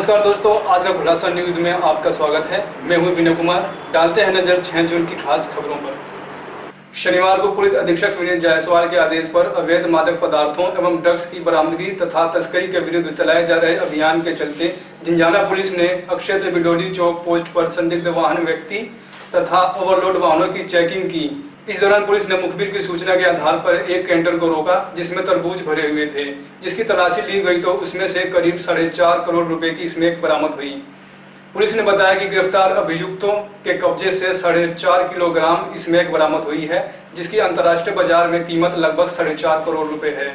नमस्कार दोस्तों, आज का खुलासा न्यूज़ में आपका स्वागत है। मैं हूं विनय कुमार। डालते हैं नजर 6 जून की खास खबरों पर। शनिवार को पुलिस अधीक्षक विनीत जायसवाल के आदेश पर अवैध मादक पदार्थों एवं ड्रग्स की बरामदगी तथा तस्करी के विरुद्ध चलाए जा रहे अभियान के चलते झिंझाना पुलिस ने अक्षेत्र बिडोली चौक पोस्ट पर संदिग्ध वाहन व्यक्ति तथा ओवरलोड वाहनों की चेकिंग की। इस दौरान पुलिस ने मुखबिर की सूचना के आधार पर एक कैंटर को रोका जिसमें तरबूज भरे हुए थे, जिसकी तलाशी ली गई तो उसमें से करीब 4.5 करोड़ रुपए की स्मैक बरामद हुई। पुलिस ने बताया कि गिरफ्तार अभियुक्तों के कब्जे से 4.5 किलोग्राम स्मैक बरामद हुई है, जिसकी अंतर्राष्ट्रीय बाजार में कीमत लगभग 4.5 करोड़ रुपए है।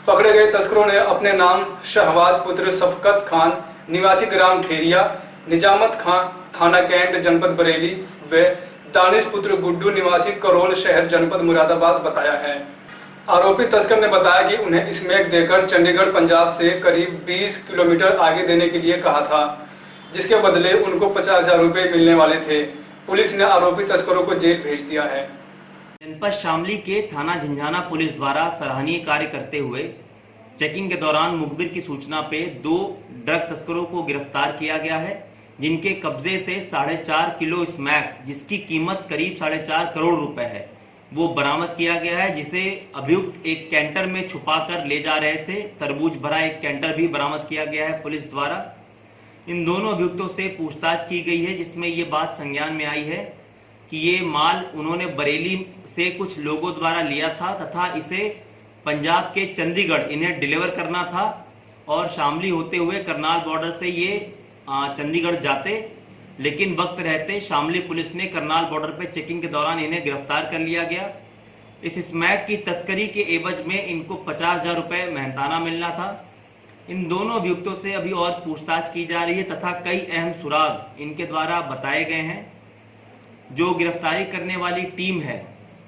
पकड़े गए तस्करों ने अपने नाम शहबाज पुत्र शफकत खान निवासी ग्राम ठेरिया, निजामत खान थाना कैंट जनपद बरेली व दानिश पुत्र गुड्डू निवासी करोल शहर जनपद मुरादाबाद बताया है। आरोपी तस्कर ने बताया कि उन्हें स्मैक देकर चंडीगढ़ पंजाब से करीब 20 किलोमीटर आगे देने के लिए कहा था, जिसके बदले उनको 50,000 रुपए मिलने वाले थे। पुलिस ने आरोपी तस्करों को जेल भेज दिया है। जनपद शामली के थाना झिंझाना पुलिस द्वारा सराहनीय कार्य करते हुए चेकिंग के दौरान मुखबिर की सूचना पे 2 ड्रग तस्करों को गिरफ्तार किया गया है, जिनके कब्जे से 4.5 किलो स्मैक, जिसकी कीमत करीब 4.5 करोड़ रुपए है, वो बरामद किया गया है, जिसे अभियुक्त एक कैंटर में छुपाकर ले जा रहे थे। तरबूज भरा एक कैंटर भी बरामद किया गया है पुलिस द्वारा। इन दोनों अभियुक्तों से पूछताछ की गई है, जिसमें ये बात संज्ञान में आई है कि ये माल उन्होंने बरेली से कुछ लोगों द्वारा लिया था तथा इसे पंजाब के चंडीगढ़ इन्हें डिलीवर करना था और शामली होते हुए करनाल बॉर्डर से ये चंडीगढ़ जाते, लेकिन वक्त रहते शामली पुलिस ने करनाल बॉर्डर पर चेकिंग के दौरान इन्हें गिरफ्तार कर लिया गया। इस स्मैक की तस्करी के एवज में इनको 50,000 रुपये मेहनताना मिलना था। इन दोनों अभियुक्तों से अभी और पूछताछ की जा रही है तथा कई अहम सुराग इनके द्वारा बताए गए हैं। जो गिरफ्तारी करने वाली टीम है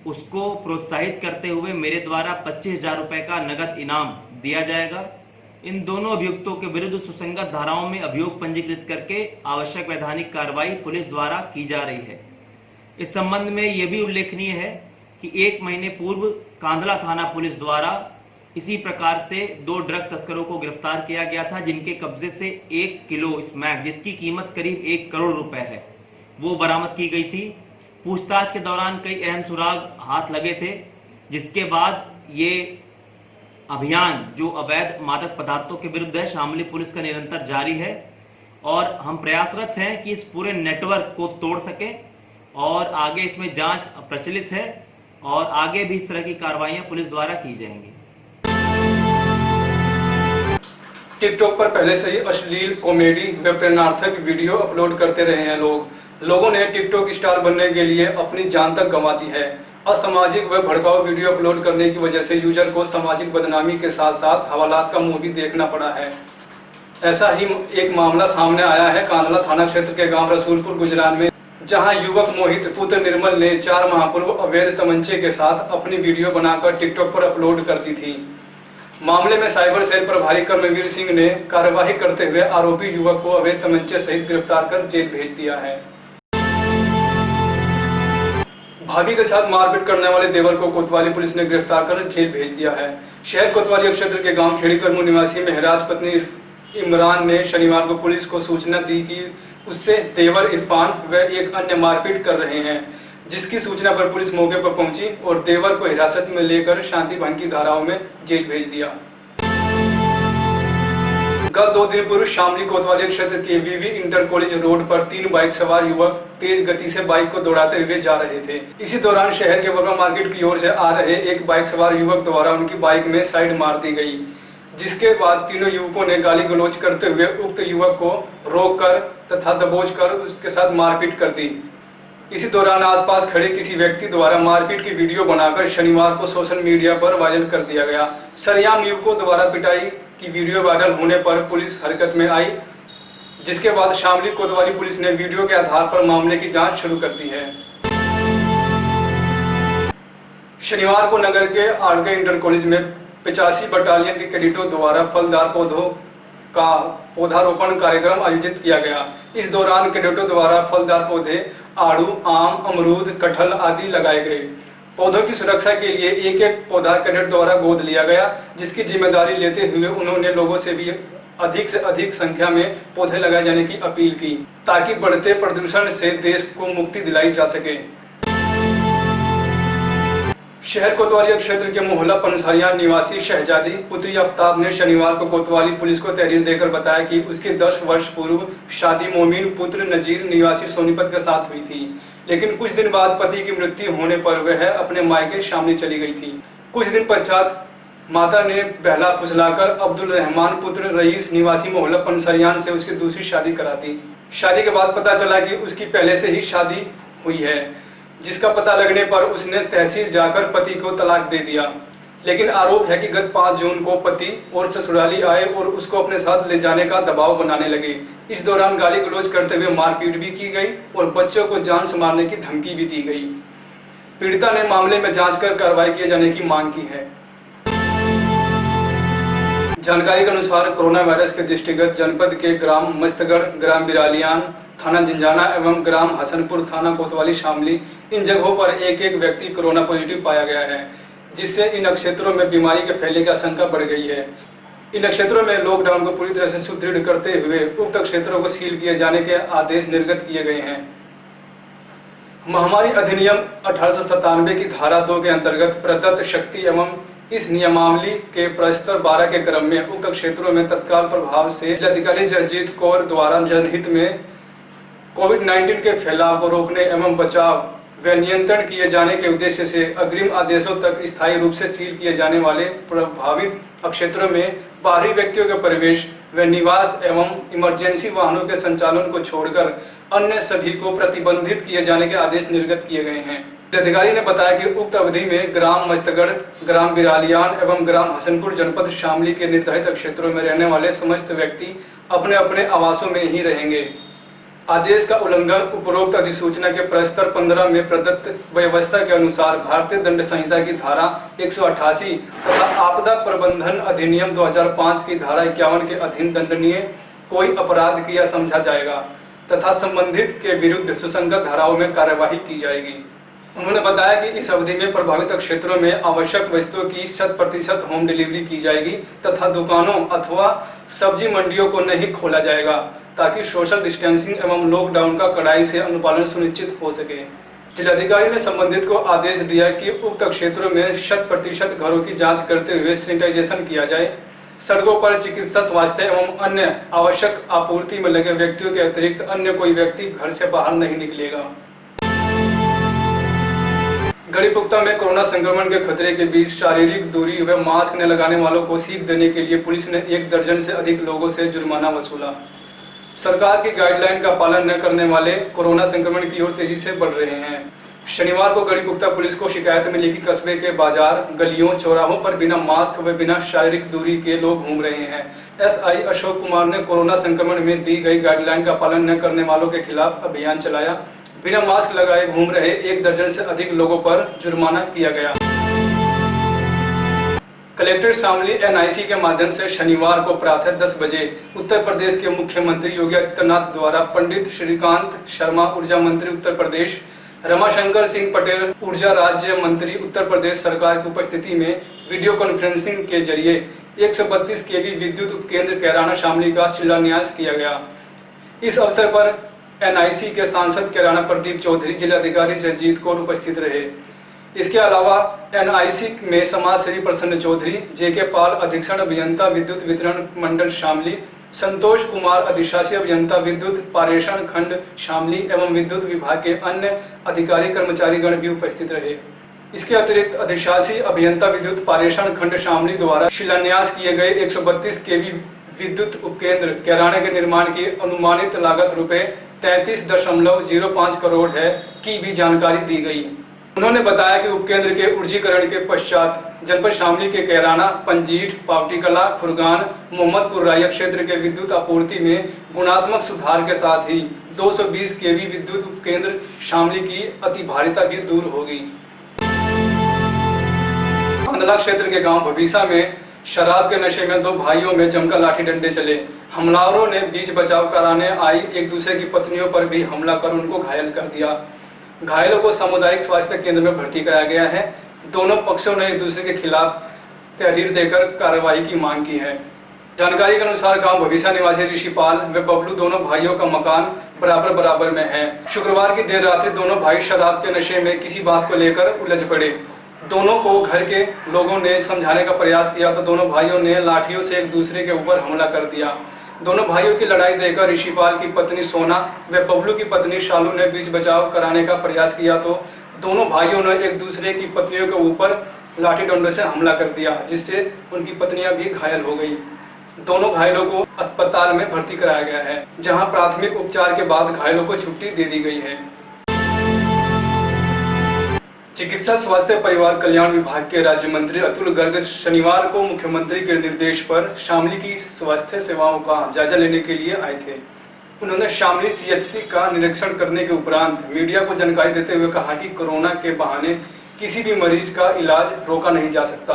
उसको प्रोत्साहित करते हुए मेरे द्वारा 25,000 रुपये का नगद इनाम दिया जाएगा। इन दोनों अभियुक्तों के विरुद्ध सुसंगत धाराओं में अभियोग पंजीकृत करके आवश्यक वैधानिक कार्रवाई पुलिस द्वारा की जा रही है। इस संबंध में यह भी उल्लेखनीय है कि 1 महीने पूर्व कांधला थाना पुलिस द्वारा इसी प्रकार से 2 ड्रग तस्करों को गिरफ्तार किया गया था, जिनके कब्जे से 1 किलो स्मैक, जिसकी कीमत करीब 1 करोड़ रुपए है, वो बरामद की गई थी। पूछताछ के दौरान कई अहम सुराग हाथ लगे थे, जिसके बाद ये अभियान जो अवैध मादक पदार्थों के विरुद्ध है शामली पुलिस का निरंतर जारी है और हम प्रयासरत हैं कि इस पूरे नेटवर्क को तोड़ सकें और आगे इसमें जांच प्रचलित है और आगे भी इस तरह की कार्रवाइयां पुलिस द्वारा की जाएंगी। टिकटॉक पर पहले से ही अश्लील, कॉमेडी व प्रेरणार्थक वीडियो अपलोड करते रहे हैं लोगों ने टिकटॉक स्टार बनने के लिए अपनी जान तक गंवा दी है। असामाजिक व भड़काऊ वीडियो अपलोड करने की वजह से यूजर को सामाजिक बदनामी के साथ साथ हवालात का मुंह भी देखना पड़ा है। ऐसा ही एक मामला सामने आया है कांधला थाना क्षेत्र के गांव रसूलपुर गुजरान में, जहां युवक मोहित पुत्र निर्मल ने 4 माह पूर्व अवैध तमंचे के साथ अपनी वीडियो बनाकर टिकटॉक पर अपलोड कर दी थी। मामले में साइबर सेल प्रभारी कर्मवीर सिंह ने कार्यवाही करते हुए आरोपी युवक को अवैध तमंचे सहित गिरफ्तार कर जेल भेज दिया है। भाभी के साथ मारपीट करने वाले देवर को कोतवाली पुलिस ने गिरफ्तार कर जेल भेज दिया है। शहर कोतवाली क्षेत्र के गांव खेड़ी करमू निवासी महराज पत्नी इमरान ने शनिवार को पुलिस को सूचना दी कि उससे देवर इरफान व एक अन्य मारपीट कर रहे हैं, जिसकी सूचना पर पुलिस मौके पर पहुंची और देवर को हिरासत में लेकर शांति भंग की धाराओं में जेल भेज दिया। गत 2 दिन पूर्व शामली कोतवाली क्षेत्र के वीवी इंटर कॉलेज रोड पर 3 बाइक सवार युवक तेज गति से बाइक को दौड़ाते हुए जा रहे थे। इसी दौरान शहर के वर्मा मार्केट की ओर से आ रहे एक बाइक सवार युवक द्वारा उनकी बाइक में साइड मार दी गई, जिसके बाद तीनों युवकों ने गाली गलौज करते हुए उक्त युवक को रोककर तथा दबोचकर उसके साथ मारपीट कर दी। इसी दौरान आसपास खड़े किसी व्यक्ति द्वारा मारपीट की वीडियो बनाकर शनिवार को सोशल मीडिया पर वायरल कर दिया गया। सरेआम युवकों द्वारा पिटाई की वीडियो वायरल होने पर पुलिस हरकत में आई, जिसके बाद शामली कोतवाली पुलिस ने वीडियो के आधार पर मामले की जांच शुरू कर दी है। शनिवार को नगर के आरके इंटर कॉलेज में 85 बटालियन के कैडेटों द्वारा फलदार पौधों का पौधारोपण कार्यक्रम आयोजित किया गया। इस दौरान कैडेटों द्वारा फलदार पौधे आड़ू, आम, अमरूद, कटहल आदि लगाए गए। पौधों की सुरक्षा के लिए एक एक पौधा कैडेट द्वारा गोद लिया गया, जिसकी जिम्मेदारी लेते हुए उन्होंने लोगों से भी अधिक से अधिक संख्या में पौधे लगाए जाने की अपील की, ताकि बढ़ते प्रदूषण से देश को मुक्ति दिलाई जा सके। शहर कोतवाली क्षेत्र के मोहल्ला पंसारिया निवासी शहजादी पुत्री आफ्ताब ने शनिवार को कोतवाली पुलिस को तहरीर देकर बताया कि उसकी 10 वर्ष पूर्व शादी मोमीन पुत्र नजीर निवासी सोनीपत के साथ हुई थी, लेकिन कुछ दिन बाद पति की मृत्यु होने पर वह अपने मायके शामली चली गई थी। कुछ दिन पश्चात माता ने बहला फुसलाकर अब्दुल रहमान पुत्र रईस निवासी मोहल्ला पंसारियान से उसकी दूसरी शादी करा दी। शादी के बाद पता चला कि उसकी पहले से ही शादी हुई है, जिसका पता लगने पर उसने तहसील जाकर पति को तलाक दे दिया। लेकिन आरोप है कि गत 5 जून को पति और ससुराली आए और उसको अपने साथ ले जाने का दबाव बनाने लगे। इस दौरान गाली गलौज करते हुए मारपीट भी की गई और बच्चों को जान से मारने की धमकी भी दी गई। पीड़िता ने मामले में जांच कर कार्रवाई किए जाने की मांग की है। जानकारी के अनुसार कोरोना वायरस के दृष्टिगत जनपद के ग्राम मस्तगढ़, ग्राम बिरालियान, थाना जिंजाना एवं ग्राम हसनपुर, थाना कोतवाली शामली, इन जगहों पर एक एक व्यक्ति कोरोना पॉजिटिव पाया गया है, जिससे इन क्षेत्रों में बीमारी के फैलने की आशंका बढ़ गई है। इन क्षेत्रों में लॉकडाउन को पूरी तरह से सुदृढ़ करते हुए उक्त क्षेत्रों को सील किए जाने के आदेश निर्गत किए गए हैं। महामारी अधिनियम 1897 की धारा 2 के अंतर्गत प्रदत्त शक्ति एवं इस नियमावली के प्रस्तर 12 के क्रम में उक्त क्षेत्रों में तत्काल प्रभाव से जिलाधिकारी जगजीत कौर द्वारा जनहित में कोविड-19 के फैलाव को रोकने एवं बचाव व नियंत्रण किए जाने के उद्देश्य से अग्रिम आदेशों तक स्थायी रूप से सील किए जाने वाले प्रभावित क्षेत्रों में बाहरी व्यक्तियों के प्रवेश व निवास एवं इमरजेंसी वाहनों के संचालन को छोड़कर अन्य सभी को प्रतिबंधित किए जाने के आदेश निर्गत किए गए हैं। अधिकारी ने बताया कि उक्त अवधि में ग्राम मस्तगढ़, ग्राम बिरालियान एवं ग्राम हसनपुर जनपद शामली के निर्धारित क्षेत्रों में रहने वाले समस्त व्यक्ति अपने अपने आवासों में ही रहेंगे। आदेश का उल्लंघन उपरोक्त अधिसूचना के प्रस्तर 15 में प्रदत्त व्यवस्था के अनुसार भारतीय दंड संहिता की धारा 188 तथा आपदा प्रबंधन अधिनियम 2005 की धारा 51 के अधीन दंडनीय कोई अपराध किया समझा जाएगा तथा संबंधित के विरुद्ध सुसंगत धाराओं में कार्यवाही की जाएगी। उन्होंने बताया कि इस अवधि में प्रभावित क्षेत्रों में आवश्यक वस्तुओं की 100% होम डिलीवरी की जाएगी तथा दुकानों अथवा सब्जी मंडियों को नहीं खोला जाएगा, ताकि सोशल डिस्टेंसिंग एवं लॉकडाउन का कड़ाई से अनुपालन सुनिश्चित हो सके। जिलाधिकारी ने संबंधित को आदेश दिया कि उक्त क्षेत्रों में 100% घरों की जांच करते हुए सैनिटाइजेशन किया जाए। सड़कों पर चिकित्सा, स्वास्थ्य एवं अन्य आवश्यक आपूर्ति में लगे व्यक्तियों के अतिरिक्त अन्य कोई व्यक्ति घर से बाहर नहीं निकलेगा। गढ़ीपुख्ता में कोरोना संक्रमण के खतरे के बीच शारीरिक दूरी व मास्क न लगाने वालों को सीख देने के लिए पुलिस ने 1 दर्जन से अधिक लोगों से जुर्माना वसूला। सरकार की गाइडलाइन का पालन न करने वाले कोरोना संक्रमण की ओर तेजी से बढ़ रहे हैं। शनिवार को गढ़ीपुख्ता पुलिस को शिकायत मिली कि कस्बे के बाजार, गलियों, चौराहों पर बिना मास्क व बिना शारीरिक दूरी के लोग घूम रहे हैं। एसआई अशोक कुमार ने कोरोना संक्रमण में दी गई गाइडलाइन का पालन न करने वालों के खिलाफ अभियान चलाया। बिना मास्क लगाए घूम रहे 1 दर्जन से अधिक लोगों पर जुर्माना किया गया। कलेक्टर शामली एनआईसी के माध्यम से शनिवार को प्रातः 10 बजे उत्तर प्रदेश के मुख्यमंत्री योगी आदित्यनाथ द्वारा पंडित श्रीकांत शर्मा ऊर्जा मंत्री उत्तर प्रदेश, रमाशंकर सिंह पटेल ऊर्जा राज्य मंत्री उत्तर प्रदेश सरकार की उपस्थिति में वीडियो कॉन्फ्रेंसिंग के जरिए 132 केवी विद्युत उपकेंद्र कैराना शामली का शिलान्यास किया गया। इस अवसर पर एनआईसी के सांसद कैराना प्रदीप चौधरी, जिलाधिकारी जगजीत कौर उपस्थित रहे। इसके अलावा एनआईसी में समाज सेवी प्रसन्न चौधरी, जेके पाल अधीक्षण अभियंता विद्युत वितरण मंडल शामली, संतोष कुमार अधिशासी अभियंता विद्युत पारेषण खंड शामली एवं विद्युत विभाग के अन्य अधिकारी कर्मचारी गण भी उपस्थित रहे। इसके अतिरिक्त अधिशासी अभियंता विद्युत पारेषण खंड शामली द्वारा शिलान्यास किए गए 132 केवी विद्युत उपकेंद्र कैराना के निर्माण की अनुमानित लागत रुपए 33.05 करोड़ है की भी जानकारी दी गई। उन्होंने बताया कि उपकेंद्र के ऊर्जीकरण के पश्चात जनपद शामली के कैराना, पंजीठ, पावटीकला, खुरगान, मोहम्मदपुर राया क्षेत्र के विद्युत आपूर्ति में गुणात्मक सुधार के साथ ही 220 केवी विद्युत उपकेंद्र शामली की अतिभारिता भी दूर होगी। अंधला क्षेत्र के गांव भबीसा में शराब के नशे में 2 भाइयों में जमकर लाठी डंडे चले। हमलावरों ने बीच बचाव कराने आई एक दूसरे की पत्नियों पर भी हमला कर उनको घायल कर दिया। घायलों को सामुदायिक स्वास्थ्य केंद्र में भर्ती कराया गया है। दोनों पक्षों ने एक दूसरे के खिलाफ तहरीर देकर कार्रवाई की मांग की है। जानकारी के अनुसार गांव भविष्य निवासी ऋषिपाल व बबलू दोनों भाइयों का मकान बराबर में है। शुक्रवार की देर रात्रि दोनों भाई शराब के नशे में किसी बात को लेकर उलझ पड़े। दोनों को घर के लोगों ने समझाने का प्रयास किया तो दोनों भाइयों ने लाठियों से एक दूसरे के ऊपर हमला कर दिया। दोनों भाइयों की लड़ाई देखकर ऋषिपाल की पत्नी सोना व बबलू की पत्नी शालू ने बीच बचाव कराने का प्रयास किया तो दोनों भाइयों ने एक दूसरे की पत्नियों के ऊपर लाठी डंडों से हमला कर दिया, जिससे उनकी पत्नियां भी घायल हो गई। दोनों घायलों को अस्पताल में भर्ती कराया गया है, जहां प्राथमिक उपचार के बाद घायलों को छुट्टी दे दी गई है। चिकित्सा स्वास्थ्य परिवार कल्याण विभाग के राज्य मंत्री अतुल गर्ग शनिवार को मुख्यमंत्री के निर्देश पर शामली की स्वास्थ्य सेवाओं का जायजा लेने के लिए आए थे। उन्होंने शामली सीएचसी का निरीक्षण करने के उपरांत मीडिया को जानकारी देते हुए कहा कि कोरोना के बहाने किसी भी मरीज का इलाज रोका नहीं जा सकता।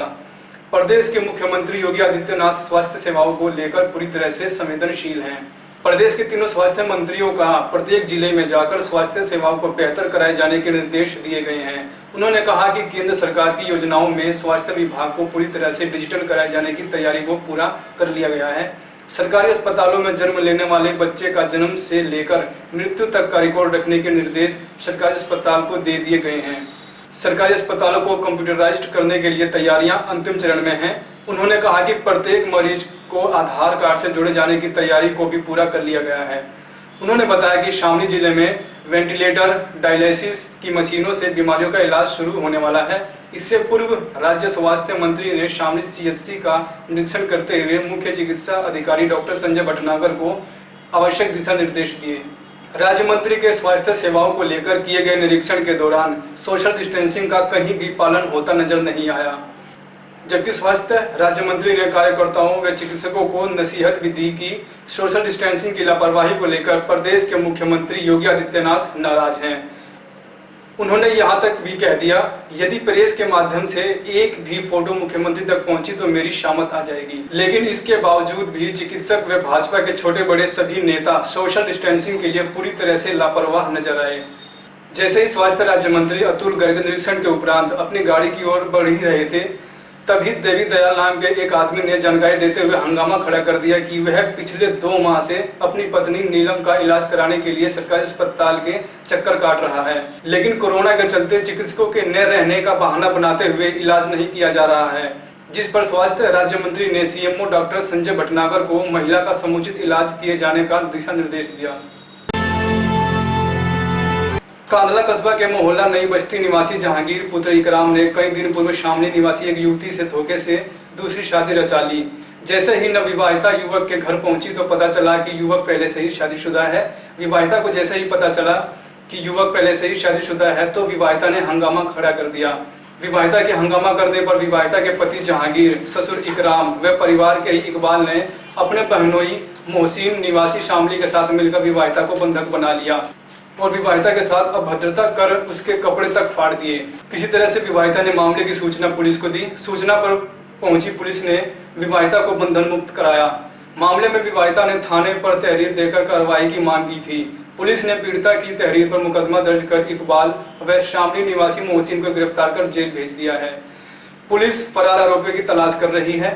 प्रदेश के मुख्यमंत्री योगी आदित्यनाथ स्वास्थ्य सेवाओं को लेकर पूरी तरह से संवेदनशील हैं। प्रदेश के तीनों स्वास्थ्य मंत्रियों का प्रत्येक जिले में जाकर स्वास्थ्य सेवाओं को बेहतर कराए जाने के निर्देश दिए गए हैं। उन्होंने कहा कि केंद्र सरकार की योजनाओं में स्वास्थ्य विभाग को पूरी तरह से डिजिटल कराए जाने की तैयारी को पूरा कर लिया गया है। सरकारी अस्पतालों में जन्म लेने वाले बच्चे का जन्म से लेकर मृत्यु तक का रिकॉर्ड रखने के निर्देश सरकारी अस्पताल को दे दिए गए हैं। सरकारी अस्पतालों को कंप्यूटराइज्ड करने के लिए तैयारियां अंतिम चरण में हैं। उन्होंने कहा कि प्रत्येक मरीज को आधार कार्ड से जोड़े जाने की तैयारी को भी पूरा कर लिया गया है। उन्होंने बताया कि शामली जिले में वेंटिलेटर, डायलिसिस की मशीनों से बीमारियों का इलाज शुरू होने वाला है। इससे पूर्व राज्य स्वास्थ्य मंत्री ने शामली सीएचसी का निरीक्षण करते हुए मुख्य चिकित्सा अधिकारी डॉक्टर संजय भटनागर को आवश्यक दिशा निर्देश दिए। राज्य मंत्री के स्वास्थ्य सेवाओं को लेकर किए गए निरीक्षण के दौरान सोशल डिस्टेंसिंग का कहीं भी पालन होता नजर नहीं आया, जबकि स्वास्थ्य राज्य मंत्री ने कार्यकर्ताओं व चिकित्सकों को नसीहत भी दी कि सोशल डिस्टेंसिंग की लापरवाही को लेकर प्रदेश के मुख्यमंत्री योगी आदित्यनाथ नाराज हैं। उन्होंने यहां तक भी कह दिया, यदि प्रेस के माध्यम से एक भी फोटो मुख्यमंत्री तक पहुंची तो मेरी शामत आ जाएगी। लेकिन इसके बावजूद भी चिकित्सक व भाजपा के छोटे बड़े सभी नेता सोशल डिस्टेंसिंग के लिए पूरी तरह से लापरवाह नजर आए। जैसे ही स्वास्थ्य राज्य मंत्री अतुल गर्ग निरीक्षण के उपरांत अपनी गाड़ी की ओर बढ़ ही रहे थे, तभी देवी दयाल नाम के एक आदमी ने जानकारी देते हुए हंगामा खड़ा कर दिया कि वह पिछले 2 माह से अपनी पत्नी नीलम का इलाज कराने के लिए सरकारी अस्पताल के चक्कर काट रहा है, लेकिन कोरोना के चलते चिकित्सकों के न रहने का बहाना बनाते हुए इलाज नहीं किया जा रहा है। जिस पर स्वास्थ्य राज्य मंत्री ने सीएमओ डॉक्टर संजय भटनागर को महिला का समुचित इलाज किए जाने का दिशा निर्देश दिया। कांदला कस्बा के मोहल्ला नई बस्ती निवासी जहांगीर पुत्र इकराम ने कई दिन पूर्व शामली निवासी एक युवती से धोखे से दूसरी शादी रचा ली। जैसे ही नवविवाहिता युवक के घर पहुंची तो पता चला कि युवक पहले से ही शादीशुदा है। विवाहिता को जैसे ही पता चला कि युवक पहले से ही शादीशुदा है तो विवाहिता ने हंगामा खड़ा कर दिया। विवाहिता के हंगामा करने पर विवाहिता के पति जहांगीर, ससुर इकराम व परिवार के इकबाल ने अपने बहनोई मोहसिन निवासी शामली के साथ मिलकर विवाहिता को बंधक बना लिया और विवाहिता के साथ अभद्रता कर उसके कपड़े तक फाड़ दिए। किसी तरह से विवाहिता ने मामले की सूचना पुलिस को दी। सूचना पर पहुंची पुलिस ने विवाहिता को बंधन मुक्त कराया। मामले में विवाहिता ने थाने पर तहरीर देकर कार्रवाई की मांग की थी। पुलिस ने पीड़िता की तहरीर पर मुकदमा दर्ज कर इकबाल व शामली निवासी मोहसिन को गिरफ्तार कर जेल भेज दिया है। पुलिस फरार आरोपियों की तलाश कर रही है।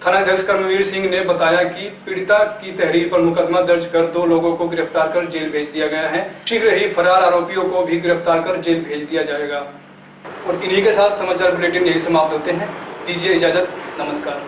थानाध्यक्ष कर्मवीर सिंह ने बताया कि पीड़िता की तहरीर पर मुकदमा दर्ज कर 2 लोगों को गिरफ्तार कर जेल भेज दिया गया है। शीघ्र ही फरार आरोपियों को भी गिरफ्तार कर जेल भेज दिया जाएगा। और इन्हीं के साथ समाचार बुलेटिन यही समाप्त होते हैं। दीजिए इजाजत, नमस्कार।